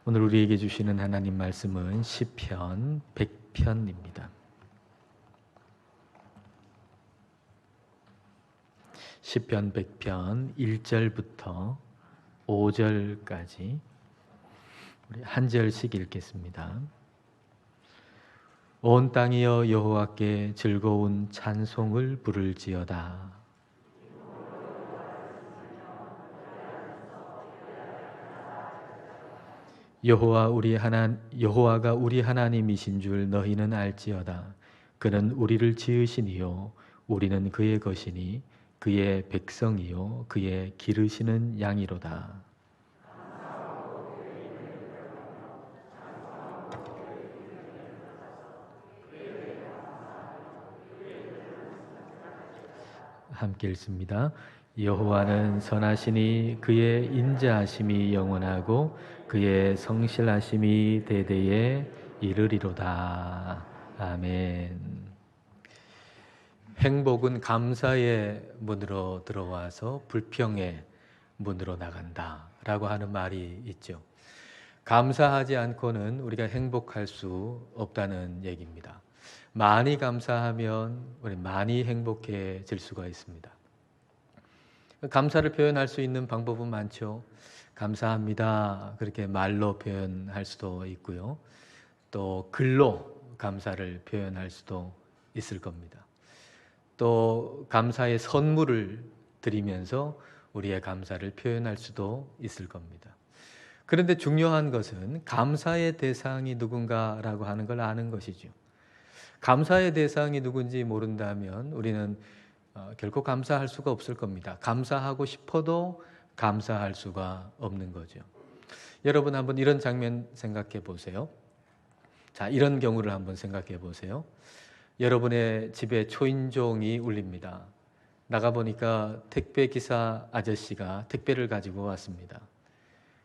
오늘 우리에게 주시는 하나님 말씀은 시편 100편입니다. 시편 100편 1절부터 5절까지 우리 한 절씩 읽겠습니다. 온 땅이여 여호와께 즐거운 찬송을 부를지어다. 여호와가 우리 하나님이신 줄 너희는 알지어다. 그는 우리를 지으신 이요 우리는 그의 것이니 그의 백성이요 그의 기르시는 양이로다. 함께 읽습니다. 여호와는 선하시니 그의 인자하심이 영원하고 그의 성실하심이 대대에 이르리로다. 아멘. 행복은 감사의 문으로 들어와서 불평의 문으로 나간다 라고 하는 말이 있죠. 감사하지 않고는 우리가 행복할 수 없다는 얘기입니다. 많이 감사하면 우리 많이 행복해질 수가 있습니다. 감사를 표현할 수 있는 방법은 많죠. 감사합니다. 그렇게 말로 표현할 수도 있고요. 또 글로 감사를 표현할 수도 있을 겁니다. 또 감사의 선물을 드리면서 우리의 감사를 표현할 수도 있을 겁니다. 그런데 중요한 것은 감사의 대상이 누군가라고 하는 걸 아는 것이죠. 감사의 대상이 누군지 모른다면 우리는 결코 감사할 수가 없을 겁니다. 감사하고 싶어도 감사할 수가 없는 거죠. 여러분 한번 이런 장면 생각해 보세요. 자, 이런 경우를 한번 생각해 보세요. 여러분의 집에 초인종이 울립니다. 나가보니까 택배기사 아저씨가 택배를 가지고 왔습니다.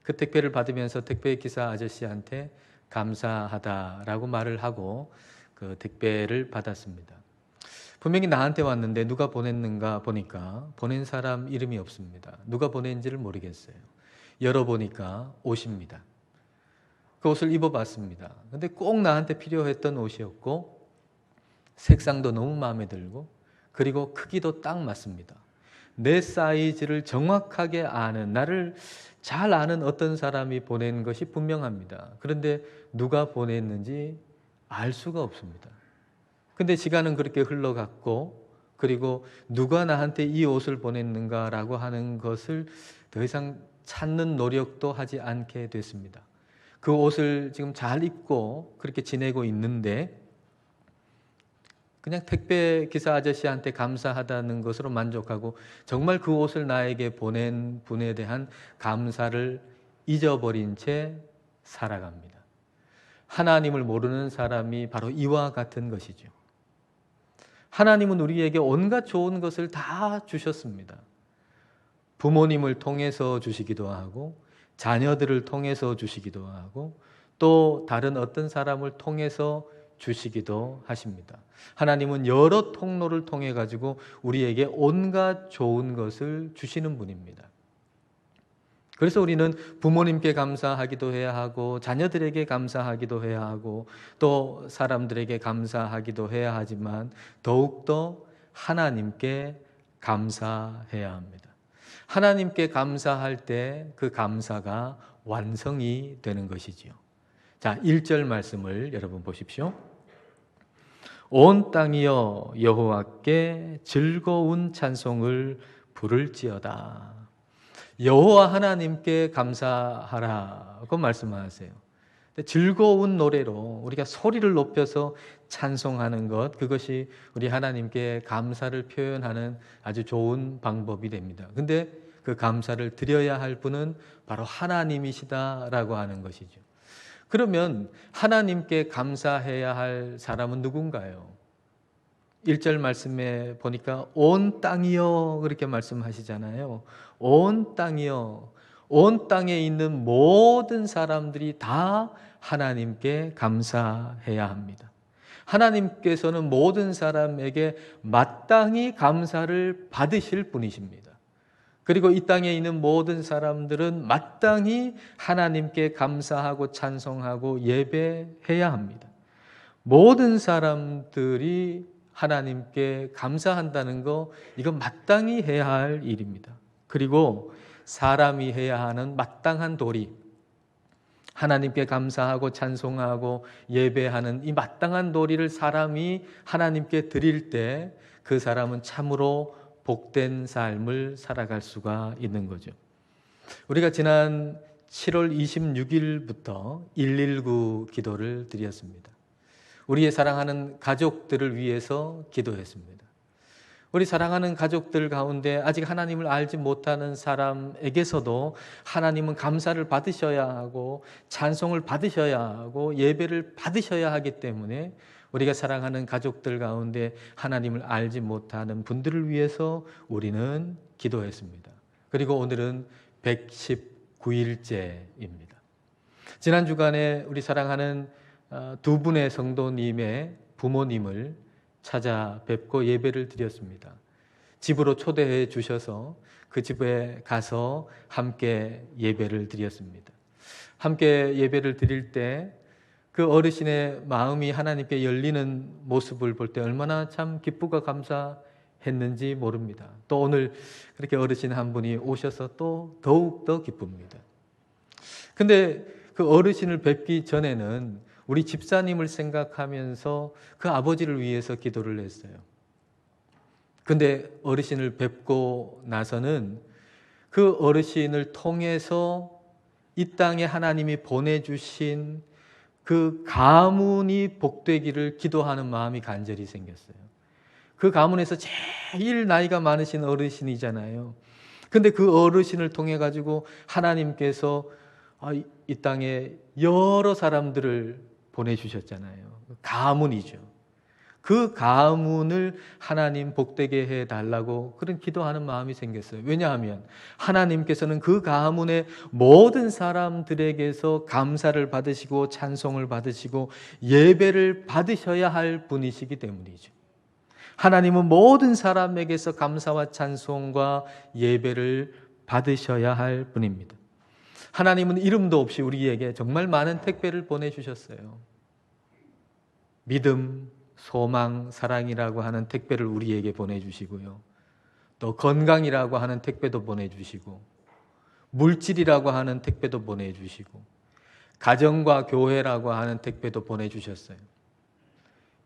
그 택배를 받으면서 택배기사 아저씨한테 감사하다라고 말을 하고 그 택배를 받았습니다. 분명히 나한테 왔는데 누가 보냈는가 보니까 보낸 사람 이름이 없습니다. 누가 보낸지를 모르겠어요. 열어보니까 옷입니다. 그 옷을 입어봤습니다. 근데 꼭 나한테 필요했던 옷이었고 색상도 너무 마음에 들고 그리고 크기도 딱 맞습니다. 내 사이즈를 정확하게 아는, 나를 잘 아는 어떤 사람이 보낸 것이 분명합니다. 그런데 누가 보냈는지 알 수가 없습니다. 근데 시간은 그렇게 흘러갔고 그리고 누가 나한테 이 옷을 보냈는가라고 하는 것을 더 이상 찾는 노력도 하지 않게 됐습니다. 그 옷을 지금 잘 입고 그렇게 지내고 있는데 그냥 택배 기사 아저씨한테 감사하다는 것으로 만족하고 정말 그 옷을 나에게 보낸 분에 대한 감사를 잊어버린 채 살아갑니다. 하나님을 모르는 사람이 바로 이와 같은 것이죠. 하나님은 우리에게 온갖 좋은 것을 다 주셨습니다. 부모님을 통해서 주시기도 하고 자녀들을 통해서 주시기도 하고 또 다른 어떤 사람을 통해서 주시기도 하십니다. 하나님은 여러 통로를 통해 가지고 우리에게 온갖 좋은 것을 주시는 분입니다. 그래서 우리는 부모님께 감사하기도 해야 하고 자녀들에게 감사하기도 해야 하고 또 사람들에게 감사하기도 해야 하지만 더욱더 하나님께 감사해야 합니다. 하나님께 감사할 때 그 감사가 완성이 되는 것이지요. 자, 1절 말씀을 여러분 보십시오. 온 땅이여 여호와께 즐거운 찬송을 부를지어다. 여호와 하나님께 감사하라고 말씀하세요. 즐거운 노래로 우리가 소리를 높여서 찬송하는 것, 그것이 우리 하나님께 감사를 표현하는 아주 좋은 방법이 됩니다. 근데 그 감사를 드려야 할 분은 바로 하나님이시다라고 하는 것이죠. 그러면 하나님께 감사해야 할 사람은 누군가요? 1절 말씀에 보니까 온 땅이여 그렇게 말씀하시잖아요. 온 땅이여. 온 땅에 있는 모든 사람들이 다 하나님께 감사해야 합니다. 하나님께서는 모든 사람에게 마땅히 감사를 받으실 분이십니다. 그리고 이 땅에 있는 모든 사람들은 마땅히 하나님께 감사하고 찬송하고 예배해야 합니다. 모든 사람들이 하나님께 감사한다는 거, 이건 마땅히 해야 할 일입니다. 그리고 사람이 해야 하는 마땅한 도리, 하나님께 감사하고 찬송하고 예배하는 이 마땅한 도리를 사람이 하나님께 드릴 때 그 사람은 참으로 복된 삶을 살아갈 수가 있는 거죠. 우리가 지난 7월 26일부터 119 기도를 드렸습니다. 우리의 사랑하는 가족들을 위해서 기도했습니다. 우리 사랑하는 가족들 가운데 아직 하나님을 알지 못하는 사람에게서도 하나님은 감사를 받으셔야 하고 찬송을 받으셔야 하고 예배를 받으셔야 하기 때문에 우리가 사랑하는 가족들 가운데 하나님을 알지 못하는 분들을 위해서 우리는 기도했습니다. 그리고 오늘은 119일째입니다. 지난 주간에 우리 사랑하는 두 분의 성도님의 부모님을 찾아뵙고 예배를 드렸습니다. 집으로 초대해 주셔서 그 집에 가서 함께 예배를 드렸습니다. 함께 예배를 드릴 때 그 어르신의 마음이 하나님께 열리는 모습을 볼 때 얼마나 참 기쁘고 감사했는지 모릅니다. 또 오늘 그렇게 어르신 한 분이 오셔서 또 더욱더 기쁩니다. 근데 그 어르신을 뵙기 전에는 우리 집사님을 생각하면서 그 아버지를 위해서 기도를 했어요. 근데 어르신을 뵙고 나서는 그 어르신을 통해서 이 땅에 하나님이 보내주신 그 가문이 복되기를 기도하는 마음이 간절히 생겼어요. 그 가문에서 제일 나이가 많으신 어르신이잖아요. 근데 그 어르신을 통해 가지고 하나님께서 이 땅에 여러 사람들을 보내주셨잖아요. 가문이죠. 그 가문을 하나님 복되게 해달라고 그런 기도하는 마음이 생겼어요. 왜냐하면 하나님께서는 그 가문의 모든 사람들에게서 감사를 받으시고 찬송을 받으시고 예배를 받으셔야 할 분이시기 때문이죠. 하나님은 모든 사람에게서 감사와 찬송과 예배를 받으셔야 할 분입니다. 하나님은 이름도 없이 우리에게 정말 많은 택배를 보내주셨어요. 믿음, 소망, 사랑이라고 하는 택배를 우리에게 보내주시고요. 또 건강이라고 하는 택배도 보내주시고 물질이라고 하는 택배도 보내주시고 가정과 교회라고 하는 택배도 보내주셨어요.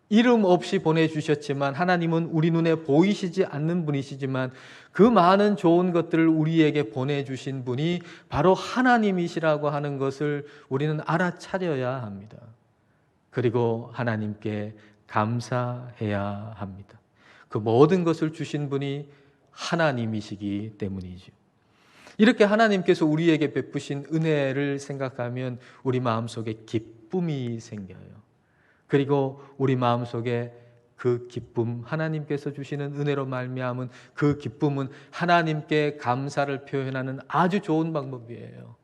이름 없이 보내주셨지만 하나님은 우리 눈에 보이시지 않는 분이시지만 그 많은 좋은 것들을 우리에게 보내주신 분이 바로 하나님이시라고 하는 것을 우리는 알아차려야 합니다. 그리고 하나님께 감사해야 합니다. 그 모든 것을 주신 분이 하나님이시기 때문이죠. 이렇게 하나님께서 우리에게 베푸신 은혜를 생각하면 우리 마음속에 기쁨이 생겨요. 그리고 우리 마음속에 그 기쁨, 하나님께서 주시는 은혜로 말미암은 그 기쁨은 하나님께 감사를 표현하는 아주 좋은 방법이에요.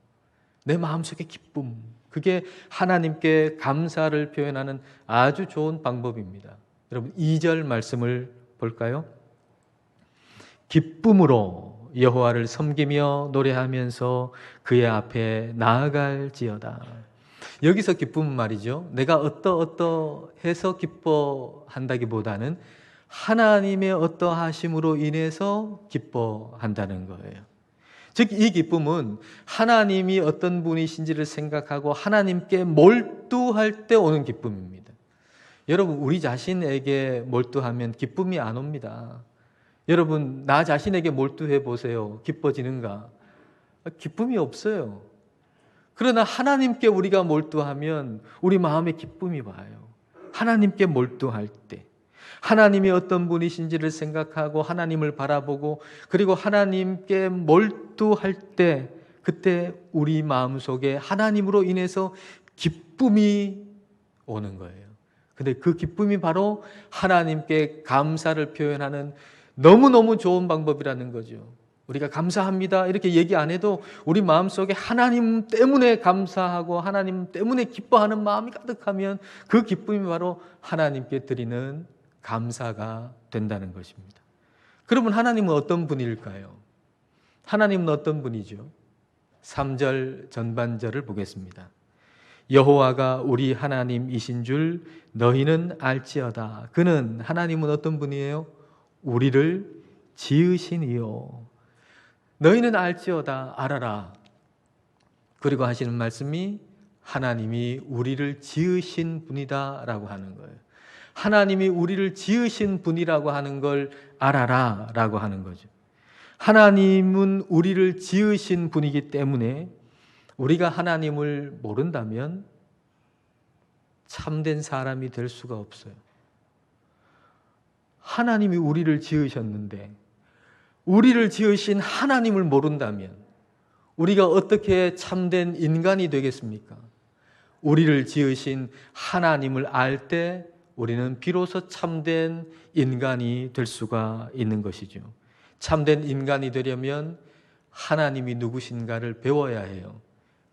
내 마음속의 기쁨, 그게 하나님께 감사를 표현하는 아주 좋은 방법입니다. 여러분 2절 말씀을 볼까요? 기쁨으로 여호와를 섬기며 노래하면서 그의 앞에 나아갈지어다. 여기서 기쁨은 말이죠. 내가 어떠해서 기뻐한다기보다는 하나님의 어떠하심으로 인해서 기뻐한다는 거예요. 즉 이 기쁨은 하나님이 어떤 분이신지를 생각하고 하나님께 몰두할 때 오는 기쁨입니다. 여러분 우리 자신에게 몰두하면 기쁨이 안 옵니다. 여러분 나 자신에게 몰두해 보세요. 기뻐지는가? 기쁨이 없어요. 그러나 하나님께 우리가 몰두하면 우리 마음에 기쁨이 와요. 하나님께 몰두할 때 하나님이 어떤 분이신지를 생각하고 하나님을 바라보고 그리고 하나님께 몰두할 때 그때 우리 마음속에 하나님으로 인해서 기쁨이 오는 거예요. 근데 그 기쁨이 바로 하나님께 감사를 표현하는 너무너무 좋은 방법이라는 거죠. 우리가 감사합니다 이렇게 얘기 안 해도 우리 마음속에 하나님 때문에 감사하고 하나님 때문에 기뻐하는 마음이 가득하면 그 기쁨이 바로 하나님께 드리는 감사가 된다는 것입니다. 그러면 하나님은 어떤 분일까요? 하나님은 어떤 분이죠? 3절 전반절을 보겠습니다. 여호와가 우리 하나님이신 줄 너희는 알지어다. 그는, 하나님은 어떤 분이에요? 우리를 지으신 이요. 너희는 알지어다. 알아라. 그리고 하시는 말씀이 하나님이 우리를 지으신 분이다 라고 하는 거예요. 하나님이 우리를 지으신 분이라고 하는 걸 알아라 라고 하는 거죠. 하나님은 우리를 지으신 분이기 때문에 우리가 하나님을 모른다면 참된 사람이 될 수가 없어요. 하나님이 우리를 지으셨는데 우리를 지으신 하나님을 모른다면 우리가 어떻게 참된 인간이 되겠습니까? 우리를 지으신 하나님을 알 때 우리는 비로소 참된 인간이 될 수가 있는 것이죠. 참된 인간이 되려면 하나님이 누구신가를 배워야 해요.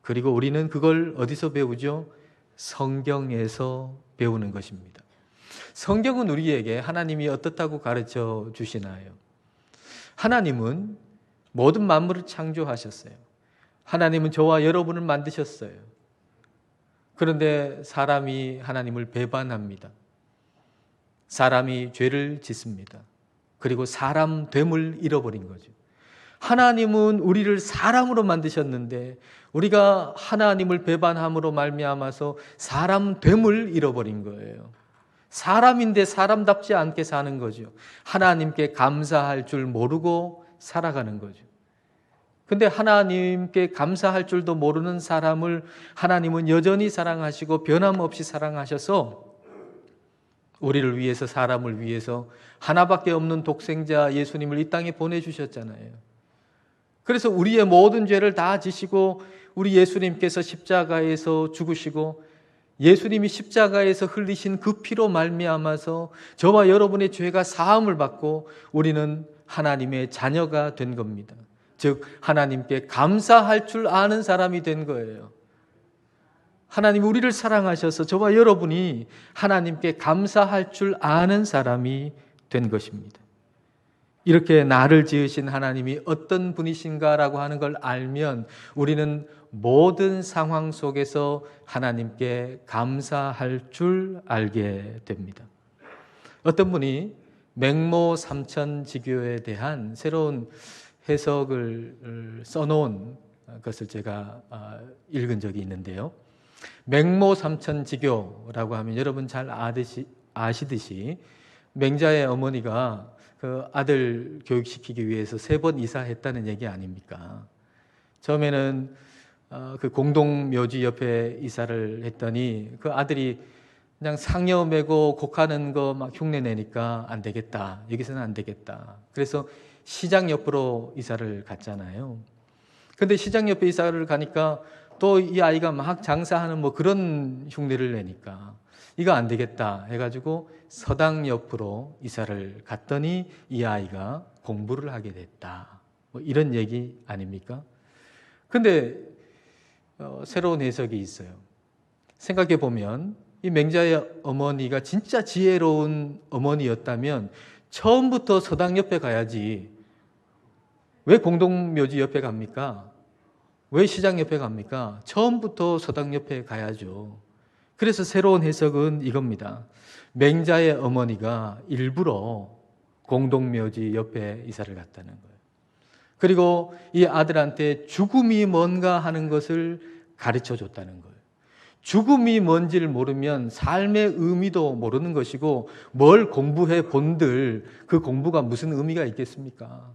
그리고 우리는 그걸 어디서 배우죠? 성경에서 배우는 것입니다. 성경은 우리에게 하나님이 어떻다고 가르쳐 주시나요? 하나님은 모든 만물을 창조하셨어요. 하나님은 저와 여러분을 만드셨어요. 그런데 사람이 하나님을 배반합니다. 사람이 죄를 짓습니다. 그리고 사람됨을 잃어버린 거죠. 하나님은 우리를 사람으로 만드셨는데 우리가 하나님을 배반함으로 말미암아서 사람됨을 잃어버린 거예요. 사람인데 사람답지 않게 사는 거죠. 하나님께 감사할 줄 모르고 살아가는 거죠. 근데 하나님께 감사할 줄도 모르는 사람을 하나님은 여전히 사랑하시고 변함없이 사랑하셔서 우리를 위해서, 사람을 위해서 하나밖에 없는 독생자 예수님을 이 땅에 보내주셨잖아요. 그래서 우리의 모든 죄를 다 지시고 우리 예수님께서 십자가에서 죽으시고 예수님이 십자가에서 흘리신 그 피로 말미암아서 저와 여러분의 죄가 사함을 받고 우리는 하나님의 자녀가 된 겁니다. 즉 하나님께 감사할 줄 아는 사람이 된 거예요. 하나님이 우리를 사랑하셔서 저와 여러분이 하나님께 감사할 줄 아는 사람이 된 것입니다. 이렇게 나를 지으신 하나님이 어떤 분이신가라고 하는 걸 알면 우리는 모든 상황 속에서 하나님께 감사할 줄 알게 됩니다. 어떤 분이 맹모 삼천지교에 대한 새로운 해석을 써놓은 것을 제가 읽은 적이 있는데요. 맹모 삼천지교라고 하면 여러분 잘 아시듯이 맹자의 어머니가 그 아들 교육시키기 위해서 3번 이사했다는 얘기 아닙니까? 처음에는 그 공동묘지 옆에 이사를 했더니 그 아들이 그냥 상여 메고 곡하는 거 막 흉내 내니까 안 되겠다. 여기서는 안 되겠다. 그래서 시장 옆으로 이사를 갔잖아요. 근데 시장 옆에 이사를 가니까 또 이 아이가 막 장사하는 뭐 그런 흉내를 내니까 이거 안 되겠다 해가지고 서당 옆으로 이사를 갔더니 이 아이가 공부를 하게 됐다. 뭐 이런 얘기 아닙니까? 근데 새로운 해석이 있어요. 생각해 보면 이 맹자의 어머니가 진짜 지혜로운 어머니였다면 처음부터 서당 옆에 가야지 왜 공동묘지 옆에 갑니까? 왜 시장 옆에 갑니까? 처음부터 서당 옆에 가야죠. 그래서 새로운 해석은 이겁니다. 맹자의 어머니가 일부러 공동묘지 옆에 이사를 갔다는 거예요. 그리고 이 아들한테 죽음이 뭔가 하는 것을 가르쳐 줬다는 거예요. 죽음이 뭔지를 모르면 삶의 의미도 모르는 것이고 뭘 공부해 본들 그 공부가 무슨 의미가 있겠습니까?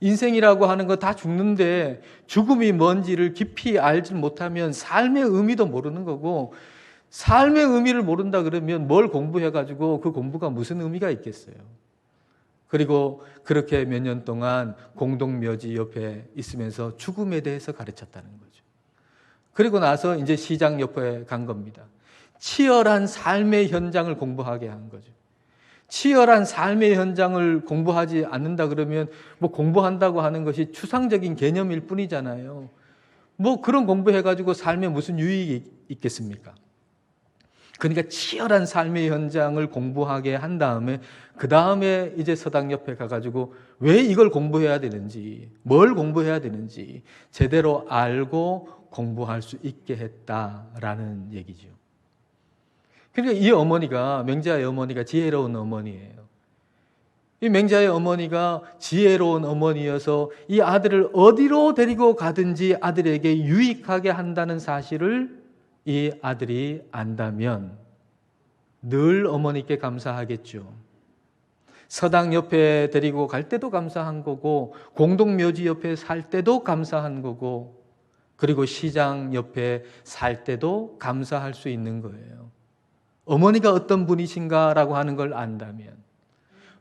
인생이라고 하는 거 다 죽는데 죽음이 뭔지를 깊이 알지 못하면 삶의 의미도 모르는 거고 삶의 의미를 모른다 그러면 뭘 공부해가지고 그 공부가 무슨 의미가 있겠어요? 그리고 그렇게 몇 년 동안 공동묘지 옆에 있으면서 죽음에 대해서 가르쳤다는 거죠. 그리고 나서 이제 시장 옆에 간 겁니다. 치열한 삶의 현장을 공부하게 한 거죠. 치열한 삶의 현장을 공부하지 않는다 그러면 뭐 공부한다고 하는 것이 추상적인 개념일 뿐이잖아요. 뭐 그런 공부해가지고 삶에 무슨 유익이 있겠습니까? 그러니까 치열한 삶의 현장을 공부하게 한 다음에 그 다음에 이제 서당 옆에 가가지고 왜 이걸 공부해야 되는지, 뭘 공부해야 되는지 제대로 알고 공부할 수 있게 했다라는 얘기죠. 그러니까 이 어머니가, 맹자의 어머니가 지혜로운 어머니예요. 이 맹자의 어머니가 지혜로운 어머니여서 이 아들을 어디로 데리고 가든지 아들에게 유익하게 한다는 사실을 이 아들이 안다면 늘 어머니께 감사하겠죠. 서당 옆에 데리고 갈 때도 감사한 거고, 공동묘지 옆에 살 때도 감사한 거고, 그리고 시장 옆에 살 때도 감사할 수 있는 거예요. 어머니가 어떤 분이신가라고 하는 걸 안다면.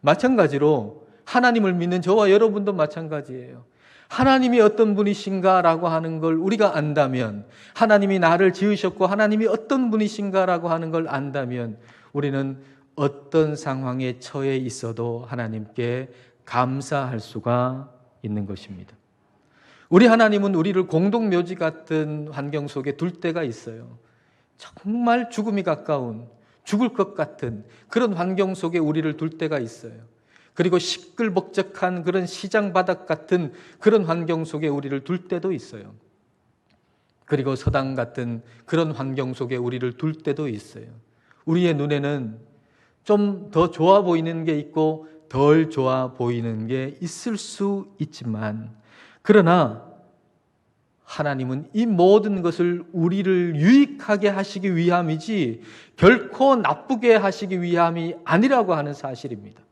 마찬가지로 하나님을 믿는 저와 여러분도 마찬가지예요. 하나님이 어떤 분이신가라고 하는 걸 우리가 안다면, 하나님이 나를 지으셨고 하나님이 어떤 분이신가라고 하는 걸 안다면 우리는 어떤 상황에 처해 있어도 하나님께 감사할 수가 있는 것입니다. 우리 하나님은 우리를 공동묘지 같은 환경 속에 둘 때가 있어요. 정말 죽음이 가까운, 죽을 것 같은 그런 환경 속에 우리를 둘 때가 있어요. 그리고 시끌벅적한 그런 시장 바닥 같은 그런 환경 속에 우리를 둘 때도 있어요. 그리고 서당 같은 그런 환경 속에 우리를 둘 때도 있어요. 우리의 눈에는 좀 더 좋아 보이는 게 있고 덜 좋아 보이는 게 있을 수 있지만, 그러나 하나님은 이 모든 것을 우리를 유익하게 하시기 위함이지 결코 나쁘게 하시기 위함이 아니라고 하는 사실입니다.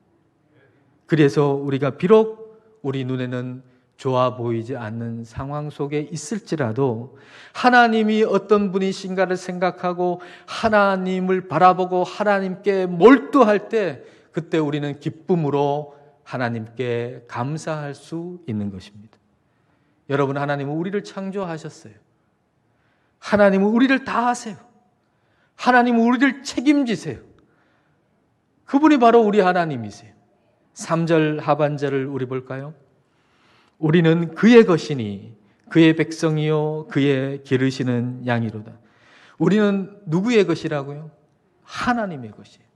그래서 우리가 비록 우리 눈에는 좋아 보이지 않는 상황 속에 있을지라도 하나님이 어떤 분이신가를 생각하고 하나님을 바라보고 하나님께 몰두할 때, 그때 우리는 기쁨으로 하나님께 감사할 수 있는 것입니다. 여러분, 하나님은 우리를 창조하셨어요. 하나님은 우리를 다 아세요. 하나님은 우리를 책임지세요. 그분이 바로 우리 하나님이세요. 3절 하반절을 우리 볼까요? 우리는 그의 것이니 그의 백성이요 그의 기르시는 양이로다. 우리는 누구의 것이라고요? 하나님의 것이에요.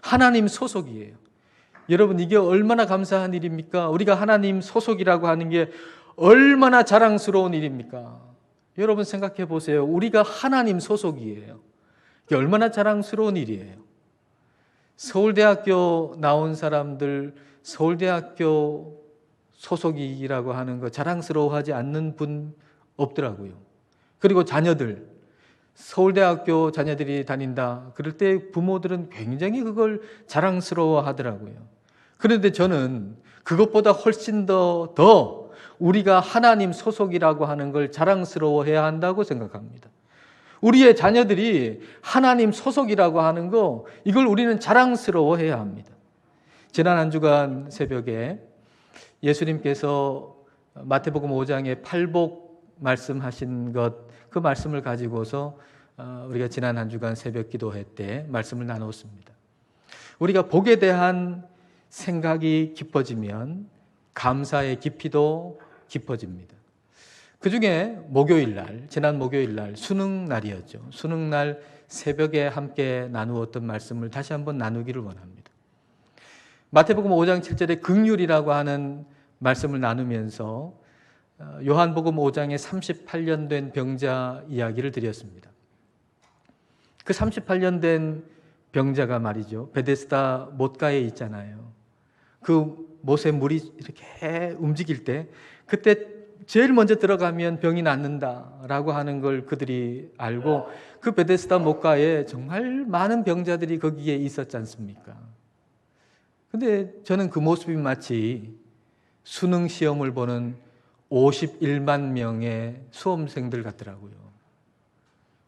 하나님 소속이에요. 여러분, 이게 얼마나 감사한 일입니까? 우리가 하나님 소속이라고 하는 게 얼마나 자랑스러운 일입니까? 여러분 생각해 보세요. 우리가 하나님 소속이에요. 이게 얼마나 자랑스러운 일이에요. 서울대학교 나온 사람들, 서울대학교 소속이라고 하는 거 자랑스러워하지 않는 분 없더라고요. 그리고 자녀들, 서울대학교 자녀들이 다닌다 그럴 때 부모들은 굉장히 그걸 자랑스러워 하더라고요. 그런데 저는 그것보다 훨씬 더 우리가 하나님 소속이라고 하는 걸 자랑스러워해야 한다고 생각합니다. 우리의 자녀들이 하나님 소속이라고 하는 거, 이걸 우리는 자랑스러워해야 합니다. 지난 한 주간 새벽에 예수님께서 마태복음 5장에 팔복 말씀하신 것, 그 말씀을 가지고서 우리가 지난 한 주간 새벽 기도회 때 말씀을 나눴습니다. 우리가 복에 대한 생각이 깊어지면 감사의 깊이도 깊어집니다. 그 중에 목요일날, 지난 목요일날 수능날이었죠. 수능날 새벽에 함께 나누었던 말씀을 다시 한번 나누기를 원합니다. 마태복음 5장 7절에 긍휼이라고 하는 말씀을 나누면서 요한복음 5장에 38년 된 병자 이야기를 드렸습니다. 그 38년 된 병자가 말이죠, 베데스다 못가에 있잖아요. 그 못에 물이 이렇게 움직일 때 그때 제일 먼저 들어가면 병이 낫는다라고 하는 걸 그들이 알고 그 베데스다 못가에 정말 많은 병자들이 거기에 있었지 않습니까? 근데 저는 그 모습이 마치 수능 시험을 보는 51만 명의 수험생들 같더라고요.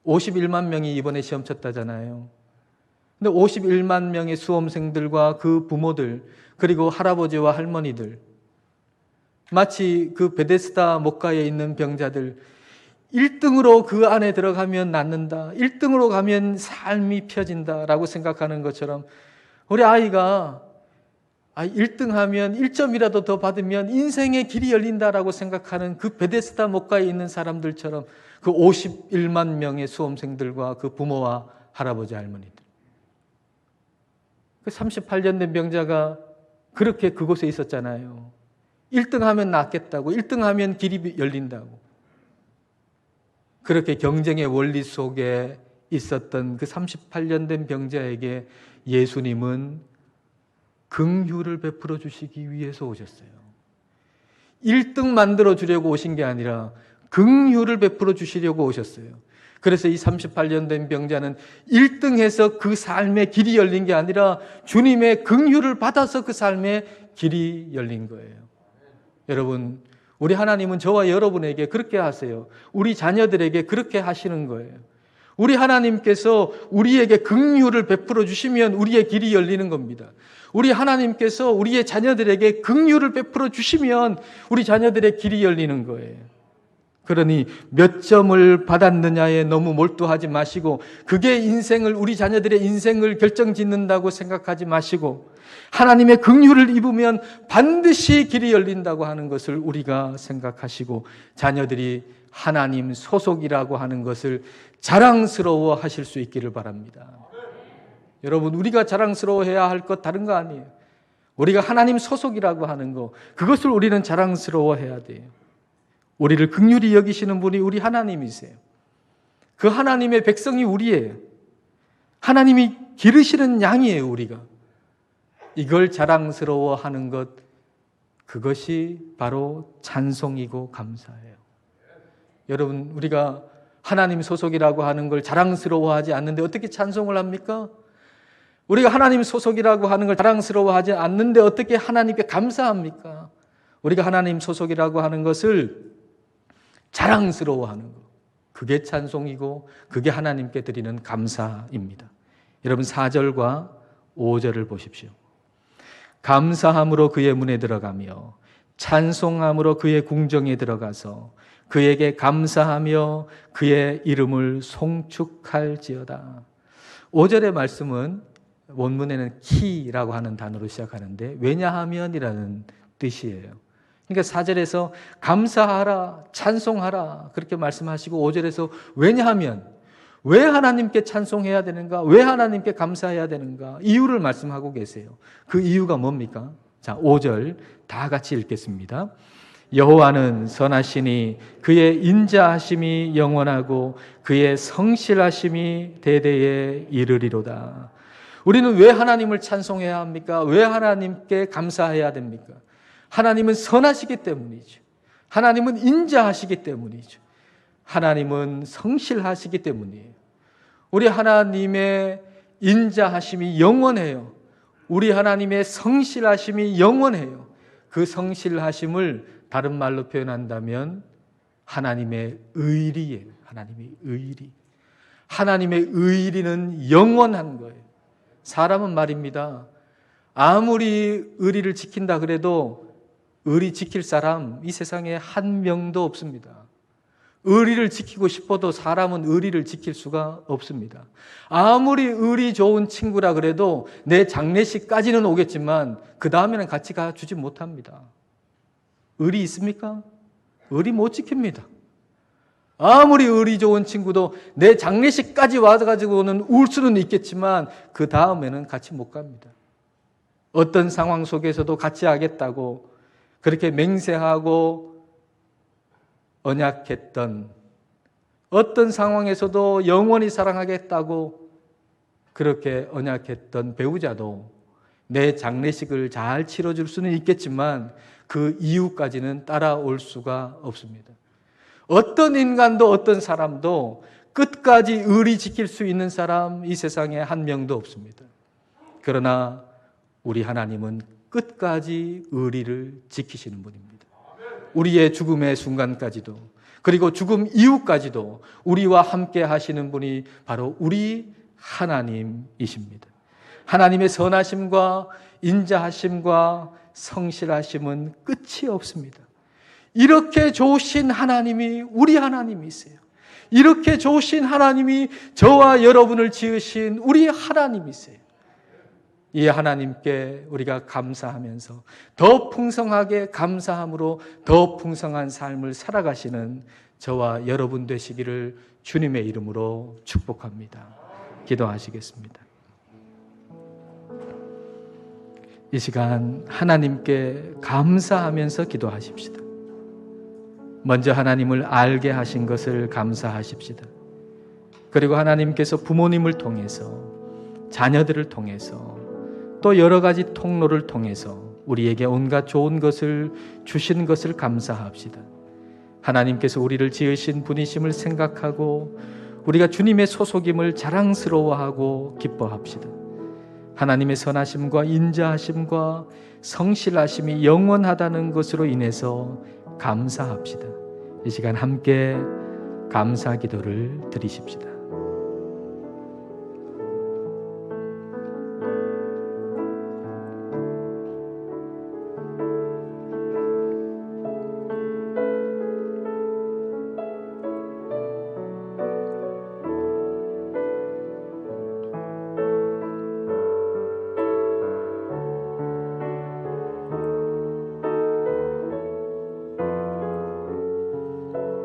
51만 명이 이번에 시험 쳤다잖아요. 근데 51만 명의 수험생들과 그 부모들, 그리고 할아버지와 할머니들, 마치 그 베데스다 못가에 있는 병자들, 1등으로 그 안에 들어가면 낫는다, 1등으로 가면 삶이 펴진다라고 생각하는 것처럼 우리 아이가 1등 하면 1점이라도 더 받으면 인생의 길이 열린다라고 생각하는 그 베데스다 못가에 있는 사람들처럼 그 51만 명의 수험생들과 그 부모와 할아버지 할머니들. 그 38년 된 병자가 그렇게 그곳에 있었잖아요. 1등 하면 낫겠다고, 1등 하면 길이 열린다고. 그렇게 경쟁의 원리 속에 있었던 그 38년 된 병자에게 예수님은 긍휼을 베풀어 주시기 위해서 오셨어요. 1등 만들어 주려고 오신 게 아니라 긍휼을 베풀어 주시려고 오셨어요. 그래서 이 38년 된 병자는 1등해서 그 삶의 길이 열린 게 아니라 주님의 긍휼을 받아서 그 삶의 길이 열린 거예요. 여러분, 우리 하나님은 저와 여러분에게 그렇게 하세요. 우리 자녀들에게 그렇게 하시는 거예요. 우리 하나님께서 우리에게 긍휼을 베풀어 주시면 우리의 길이 열리는 겁니다. 우리 하나님께서 우리의 자녀들에게 긍휼을 베풀어 주시면 우리 자녀들의 길이 열리는 거예요. 그러니 몇 점을 받았느냐에 너무 몰두하지 마시고 그게 우리 자녀들의 인생을 결정짓는다고 생각하지 마시고 하나님의 긍휼을 입으면 반드시 길이 열린다고 하는 것을 우리가 생각하시고 자녀들이 하나님 소속이라고 하는 것을 자랑스러워 하실 수 있기를 바랍니다. 여러분, 우리가 자랑스러워해야 할 것 다른 거 아니에요. 우리가 하나님 소속이라고 하는 거, 그것을 우리는 자랑스러워해야 돼요. 우리를 긍휼히 여기시는 분이 우리 하나님이세요. 그 하나님의 백성이 우리예요. 하나님이 기르시는 양이에요, 우리가. 이걸 자랑스러워하는 것, 그것이 바로 찬송이고 감사예요. 여러분, 우리가 하나님 소속이라고 하는 걸 자랑스러워하지 않는데 어떻게 찬송을 합니까? 우리가 하나님 소속이라고 하는 걸 자랑스러워하지 않는데 어떻게 하나님께 감사합니까? 우리가 하나님 소속이라고 하는 것을 자랑스러워하는 것, 그게 찬송이고 그게 하나님께 드리는 감사입니다. 여러분, 4절과 5절을 보십시오. 감사함으로 그의 문에 들어가며 찬송함으로 그의 궁정에 들어가서 그에게 감사하며 그의 이름을 송축할지어다. 5절의 말씀은 원문에는 키라고 하는 단어로 시작하는데 왜냐하면이라는 뜻이에요. 그러니까 4절에서 감사하라, 찬송하라 그렇게 말씀하시고 5절에서 왜냐하면, 왜 하나님께 찬송해야 되는가? 왜 하나님께 감사해야 되는가? 이유를 말씀하고 계세요. 그 이유가 뭡니까? 자, 5절 다 같이 읽겠습니다. 여호와는 선하시니 그의 인자하심이 영원하고 그의 성실하심이 대대에 이르리로다. 우리는 왜 하나님을 찬송해야 합니까? 왜 하나님께 감사해야 됩니까? 하나님은 선하시기 때문이죠. 하나님은 인자하시기 때문이죠. 하나님은 성실하시기 때문이에요. 우리 하나님의 인자하심이 영원해요. 우리 하나님의 성실하심이 영원해요. 그 성실하심을 다른 말로 표현한다면 하나님의 의리예요. 하나님의 의리. 하나님의 의리는 영원한 거예요. 사람은 말입니다. 아무리 의리를 지킨다 그래도 의리 지킬 사람 이 세상에 한 명도 없습니다. 의리를 지키고 싶어도 사람은 의리를 지킬 수가 없습니다. 아무리 의리 좋은 친구라 그래도 내 장례식까지는 오겠지만 그 다음에는 같이 가주지 못합니다. 의리 있습니까? 의리 못 지킵니다. 아무리 의리 좋은 친구도 내 장례식까지 와가지고는 울 수는 있겠지만 그 다음에는 같이 못 갑니다. 어떤 상황 속에서도 같이 하겠다고 그렇게 맹세하고 언약했던, 어떤 상황에서도 영원히 사랑하겠다고 그렇게 언약했던 배우자도 내 장례식을 잘 치러줄 수는 있겠지만 그 이후까지는 따라올 수가 없습니다. 어떤 인간도 어떤 사람도 끝까지 의리 지킬 수 있는 사람 이 세상에 한 명도 없습니다. 그러나 우리 하나님은 끝까지 의리를 지키시는 분입니다. 우리의 죽음의 순간까지도, 그리고 죽음 이후까지도 우리와 함께 하시는 분이 바로 우리 하나님이십니다. 하나님의 선하심과 인자하심과 성실하심은 끝이 없습니다. 이렇게 좋으신 하나님이 우리 하나님이세요. 이렇게 좋으신 하나님이 저와 여러분을 지으신 우리 하나님이세요. 이 하나님께 우리가 감사하면서 더 풍성하게 감사함으로 더 풍성한 삶을 살아가시는 저와 여러분 되시기를 주님의 이름으로 축복합니다. 기도하시겠습니다. 이 시간 하나님께 감사하면서 기도하십시다. 먼저 하나님을 알게 하신 것을 감사하십시다. 그리고 하나님께서 부모님을 통해서, 자녀들을 통해서, 또 여러 가지 통로를 통해서 우리에게 온갖 좋은 것을 주신 것을 감사합시다. 하나님께서 우리를 지으신 분이심을 생각하고 우리가 주님의 소속임을 자랑스러워하고 기뻐합시다. 하나님의 선하심과 인자하심과 성실하심이 영원하다는 것으로 인해서 감사합시다. 이 시간 함께 감사 기도를 드리십시다.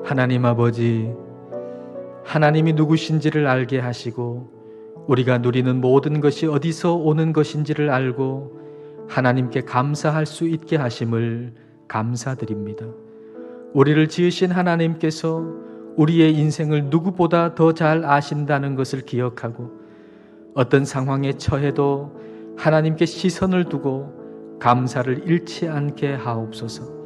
하나님 아버지, 하나님이 누구신지를 알게 하시고 우리가 누리는 모든 것이 어디서 오는 것인지를 알고 하나님께 감사할 수 있게 하심을 감사드립니다. 우리를 지으신 하나님께서 우리의 인생을 누구보다 더 잘 아신다는 것을 기억하고 어떤 상황에 처해도 하나님께 시선을 두고 감사를 잃지 않게 하옵소서.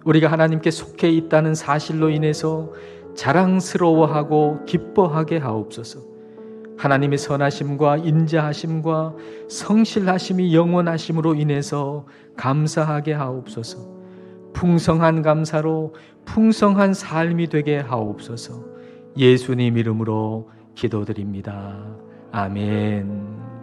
우리가 하나님께 속해 있다는 사실로 인해서 자랑스러워하고 기뻐하게 하옵소서. 하나님의 선하심과 인자하심과 성실하심이 영원하심으로 인해서 감사하게 하옵소서. 풍성한 감사로 풍성한 삶이 되게 하옵소서. 예수님 이름으로 기도드립니다. 아멘.